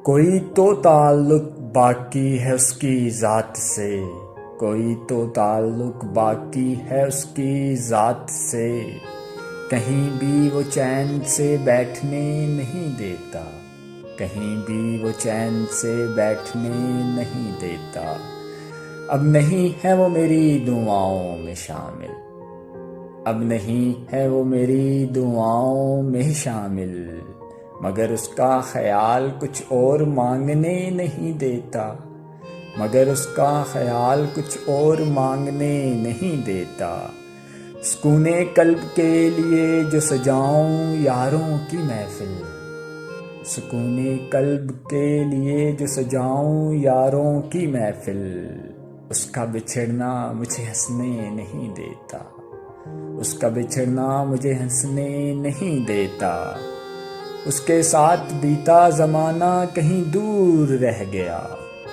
کوئی تو تعلق باقی ہے اس کی ذات سے، کوئی تو تعلق باقی ہے اس کی ذات سے، کہیں بھی وہ چین سے بیٹھنے نہیں دیتا، کہیں بھی وہ چین سے بیٹھنے نہیں دیتا۔ اب نہیں ہے وہ میری دعاؤں میں شامل، اب نہیں ہے وہ میری دعاؤں میں شامل، مگر اس کا خیال کچھ اور مانگنے نہیں دیتا، مگر اس کا خیال کچھ اور مانگنے نہیں دیتا۔ سکون قلب کے لیے جو سجاؤں یاروں کی محفل، سکون قلب کے لیے جو سجاؤں یاروں کی محفل، اس کا بچھڑنا مجھے ہنسنے نہیں دیتا، اس کا بچھڑنا مجھے ہنسنے نہیں دیتا۔ اس کے ساتھ بیتا زمانہ کہیں دور رہ گیا،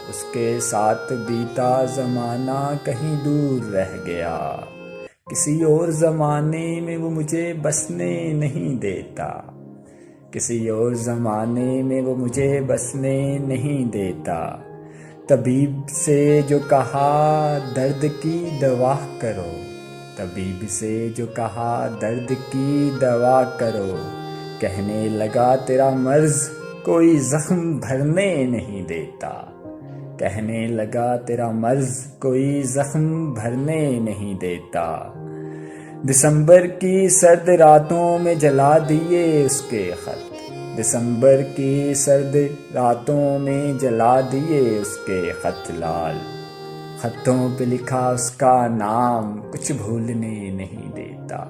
اس کے ساتھ بیتا زمانہ کہیں دور رہ گیا، کسی اور زمانے میں وہ مجھے بسنے نہیں دیتا، کسی اور زمانے میں وہ مجھے بسنے نہیں دیتا۔ طبیب سے جو کہا درد کی دوا کرو، طبیب سے جو کہا درد کی دوا کرو، کہنے لگا تیرا مرض کوئی زخم بھرنے نہیں دیتا، کہنے لگا تیرا مرض کوئی زخم بھرنے نہیں دیتا۔ دسمبر کی سرد راتوں میں جلا دیے اس کے خط، دسمبر کی سرد راتوں میں جلا دیے اس کے خط لال، خطوں پہ لکھا اس کا نام کچھ بھولنے نہیں دیتا،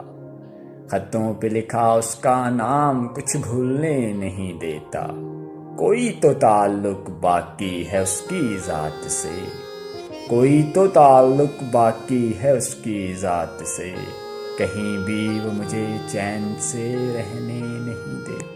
خطوں پہ لکھا اس کا نام کچھ بھولنے نہیں دیتا۔ کوئی تو تعلق باقی ہے اس کی ذات سے، کوئی تو تعلق باقی ہے اس کی ذات سے، کہیں بھی وہ مجھے چین سے رہنے نہیں دیتا۔